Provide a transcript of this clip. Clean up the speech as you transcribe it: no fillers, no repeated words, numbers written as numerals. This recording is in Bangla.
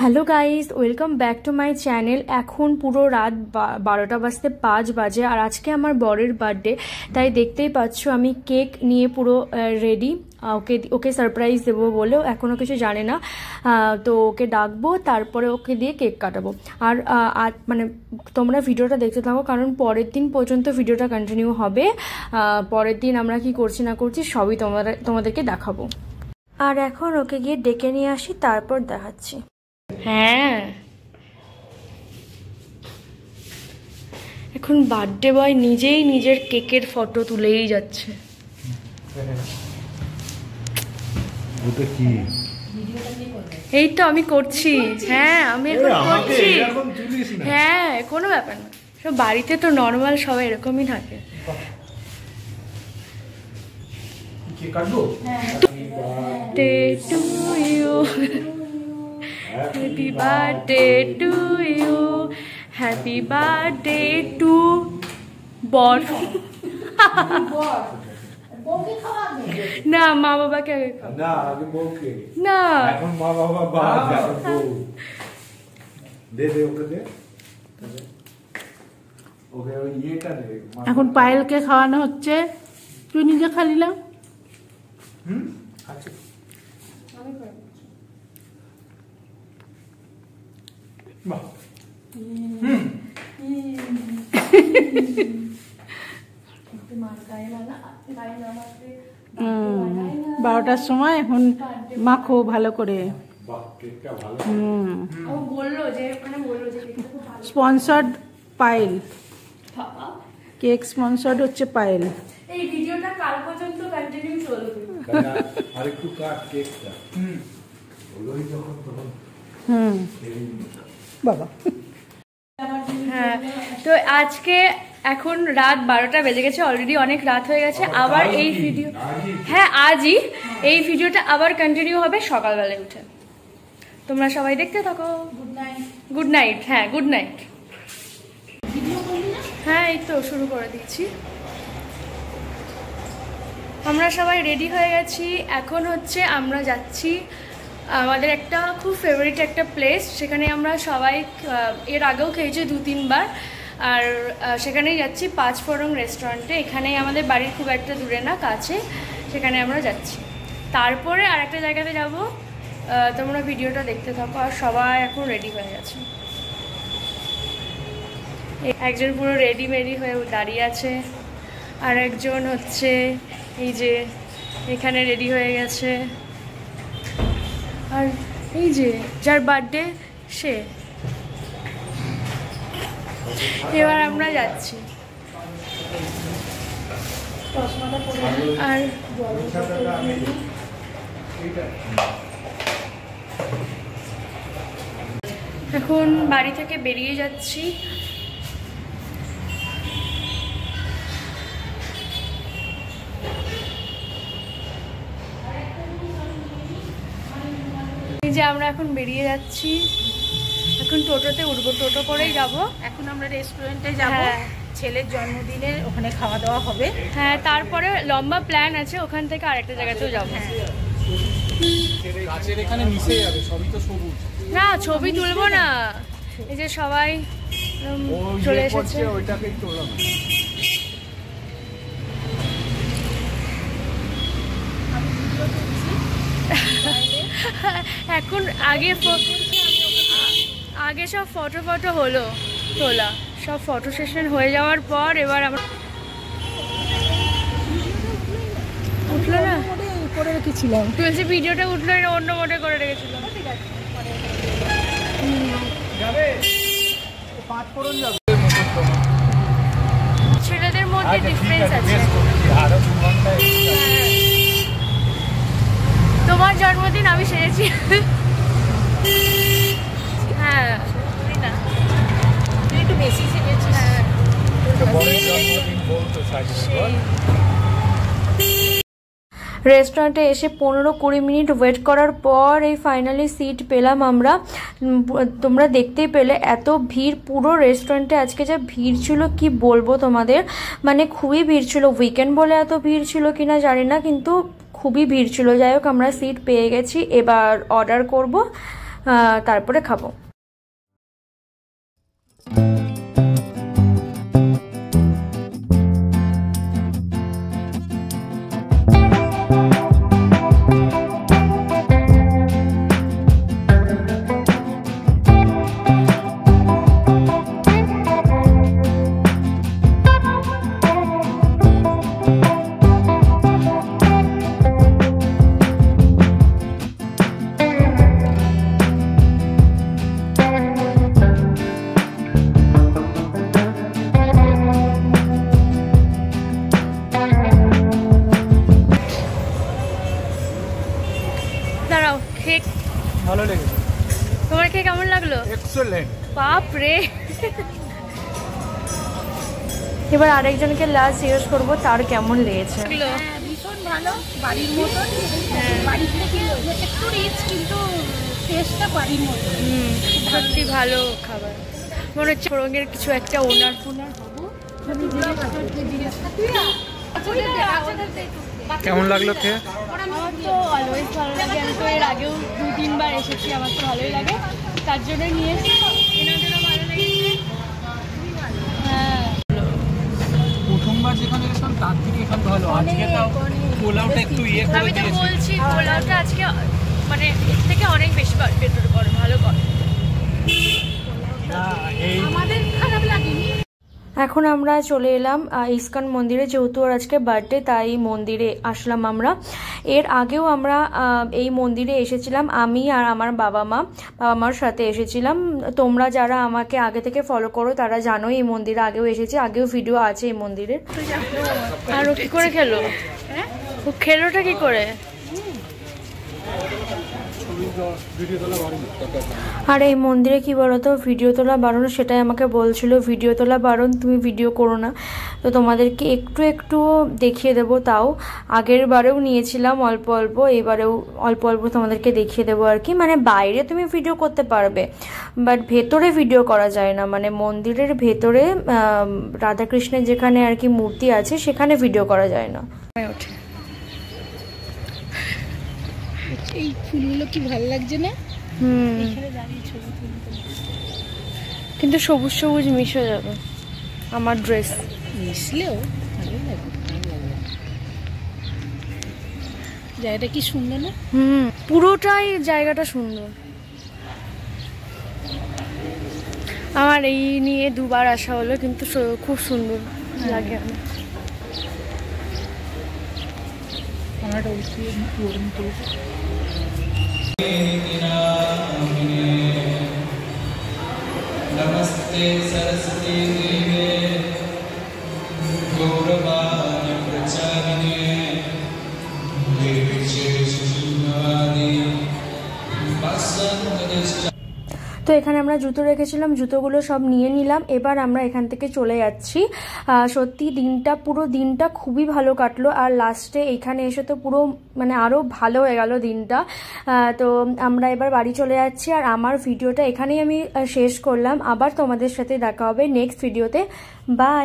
Hello guys, welcome back to my channel. এখন পুরো রাত 12টা বাজতে 5 বাজে আর আজকে আমার বরের বার্থডে, তাই দেখতেই পাচ্ছ আমি কেক নিয়ে পুরো রেডি। ওকে সারপ্রাইজ দেবো বলেও এখনও কিছু জানে না, তো ওকে ডাকবো, তারপরে ওকে দিয়ে কেক কাটাবো। আর মানে তোমরা ভিডিওটা দেখতে থাকো, কারণ পরের দিন পর্যন্ত ভিডিওটা কন্টিনিউ হবে। পরের দিন আমরা কি করছি না করছি সবই তোমাদেরকে দেখাবো। আর এখন ওকে গিয়ে ডেকে নিয়ে আসি, তারপর দেখাচ্ছি। হ্যাঁ, এখন বার্থডে বয় নিজেই নিজের কেকের ফটো তুলেই যাচ্ছে। এই তো আমি করছি। হ্যাঁ, আমি এখন করছি। হ্যাঁ, কোনো ব্যাপার না, সব বাড়িতে তো নর্মাল সবাই এরকমই থাকে। Happy birthday to you, happy birthday to বর। না, মা বাবাকে আগে খাও। না, আগে বউকে। না, এখন মা বাবা বাদ, এখন বউ। দে দে ওকে দে। ওকে ওই ইয়েটা দে। এখন পায়েলকে খাওয়ানো হচ্ছে, তুই নিজে খালি না। আচ্ছা, আমি করে বাহ। 12টার সময় এখন মাখো ভালো করে। স্পন্সর্ড পায়েল, কেক স্পন্সর্ড হচ্ছে পায়েল। এই ভিডিওটা কাল পর্যন্ত কন্টিনিউ চলবে। আরেকটু কাট কেকটা। ওই যখন তখন বাবা। হ্যাঁ, তো আজকে এখন রাত 12টা বেজে গেছে, অলরেডি অনেক রাত হয়ে গেছে। আবার এই ভিডিও, হ্যাঁ আজই এই ভিডিওটা আবার কন্টিনিউ হবে সকালবেলায় উঠে। তোমরা সবাই দেখতে থাকো। Good night. হ্যাঁ, গুড নাইট। হ্যাঁ, এই তো শুরু করে দিচ্ছি। আমরা সবাই রেডি হয়ে গেছি। এখন হচ্ছে আমরা যাচ্ছি আমাদের একটা খুব ফেভারিট একটা প্লেস, সেখানে আমরা সবাই এর আগেও খেয়েছি 2-3 বার, আর সেখানেই যাচ্ছি 5 ফোরং রেস্টুরেন্টে। এখানেই আমাদের বাড়ির খুব একটা দূরে না, কাছে, সেখানে আমরা যাচ্ছি। তারপরে আর একটা জায়গাতে যাব, তোমরা ভিডিওটা দেখতে থাকো। আর সবাই এখন রেডি হয়ে গেছে, একজন পুরো রেডি হয়ে দাঁড়িয়ে আছে, আর একজন হচ্ছে এই যে এখানে রেডি হয়ে গেছে, আর এই যে যার বার্থডে সে। এবার আমরা যাচ্ছি। আর এখন বাড়ি থেকে বেরিয়ে যাচ্ছি। যে আমরা এখন বেরিয়ে যাচ্ছি, এখন টোটোতে উঠবো, টোটো করেই যাব। এখন আমরা রেস্টুরেন্টে যাব, ছেলের জন্মদিনের ওখানে খাওয়া দাওয়া হবে। হ্যাঁ, তারপরে লম্বা প্ল্যান আছে, ওখান থেকে আরেকটা জায়গাতেও যাবো। না, ছবি তুলবো না, এই যে সবাই চলে এসেছে। এখন আগে সব ফটো হলো তোলা, সব ফটো সেশন হয়ে যাওয়ার পর এবার আমরা উঠলো না, করে রেখেছিলাম। তুলসী ভিডিওটা উঠলো, অন্য মোডে করে রেখেছিলাম। ছেলেদের মধ্যে ডিফারেন্স আছে। তোমার জন্মদিন আমি সেরেছি। হ্যাঁ, একটু বেশি সেজেছিস। রেস্টুরেন্টে এসে 15-20 মিনিট ওয়েট করার পর এই ফাইনালি সিট পেলাম আমরা। তোমরা দেখতেই পেলে এত ভিড় পুরো রেস্টুরেন্টে। আজকে যা ভিড় ছিল কি বলবো তোমাদের, মানে খুবই ভিড় ছিল। উইকেন্ড বলে এত ভিড় ছিল কিনা জানি না, কিন্তু খুবই ভিড় ছিল। যাই হোক, আমরা সিট পেয়ে গেছি, এবার অর্ডার করব। তারপরে খাবো। দাঁড়াও, কেক ভালো লেগেছে। তোমার কেক কেমন লাগলো? এক্সেলেন্ট। বাপ রে। এবার আরেকজনকে লাস্ট জিজ্ঞেস করবো তার কেমন লেগেছে। ভীষণ ভালো, বাড়ির মতন। বাড়ির থেকে একটু রিচ, কিন্তু টেস্টটা বাড়ির মতন। সত্যি ভালো খাবার। মনে হচ্ছে রঙের কিছু একটা ওনার ফোনার হবো। কেমন লাগলো খেয়ে? আমার তো অলওয়েজ ভালো লাগে, আমি তো এর আগেও 2-3 বার এসেছি, আমার তো ভালোই লাগে, তার জন্য নিয়ে এসেছি। এনাদেরও ভালো লেগেছে। হ্যাঁ, প্রথমবার যেখানে গেছিলাম তার থেকে এখানে ভালো। আজকে তাও পোলাওটা একটু ইয়ে করে আমি তো দিয়েছে। বলছি পোলাওটা আজকে মানে এর থেকে অনেক বেশি বেটার করে, ভালো করে। আমাদের খারাপ লাগেনি। এখন আমরা চলে এলাম ইস্কন মন্দিরে, যেহেতু ওর আজকে বার্থডে, তাই মন্দিরে আসলাম আমরা। এর আগেও আমরা এই মন্দিরে এসেছিলাম, আমি আর আমার বাবা মার সাথে এসেছিলাম। তোমরা যারা আমাকে আগে থেকে ফলো করো তারা জানো এই মন্দিরে আগেও এসেছি, আগেও ভিডিও আছে এই মন্দিরের। আর ও কি করে খেলো? ও খেলোটা কি করে? আর এই মন্দিরে কি বলতো, ভিডিও তোলা বারণ, সেটাই আমাকে বলছিল ভিডিও তোলা বারণ, তুমি ভিডিও করো না। তো তোমাদেরকে একটু একটু দেখিয়ে দেবো, তাও আগের বারেও নিয়েছিলাম অল্প অল্প, এবারেও অল্প অল্প তোমাদেরকে দেখিয়ে দেবো আর কি। মানে বাইরে তুমি ভিডিও করতে পারবে, বাট ভেতরে ভিডিও করা যায় না। মানে মন্দিরের ভেতরে রাধাকৃষ্ণের যেখানে আর কি মূর্তি আছে সেখানে ভিডিও করা যায় না। এই ফুলগুলো কি ভালো লাগছে না? কিন্তু সবুজ সবুজ মিশে যাবে আমার ড্রেস, মিশলেও ভালো লাগে। জায়গাটা কি সুন্দর না? পুরোটাই জায়গাটা সুন্দর। আমার এই নিয়ে 2 বার আসা হলো, কিন্তু খুব সুন্দর লাগে আমার। नमस्ते सरस्वती देवे गौरवाणी प्रचारिणे निर्विशेषशून्यवादी वसन्तदृष्टा। তো এখানে আমরা জুতো রেখেছিলাম, জুতোগুলো সব নিয়ে নিলাম। এবার আমরা এখান থেকে চলে যাচ্ছি। সত্যি পুরো দিনটা খুবই ভালো কাটলো, আর লাস্টে এখানে এসে তো পুরো মানে আরও ভালো হয়ে গেল দিনটা। তো আমরা এবার বাড়ি চলে যাচ্ছি, আর আমার ভিডিওটা এখানেই আমি শেষ করলাম। আবার তোমাদের সাথে দেখা হবে নেক্সট ভিডিওতে। বাই।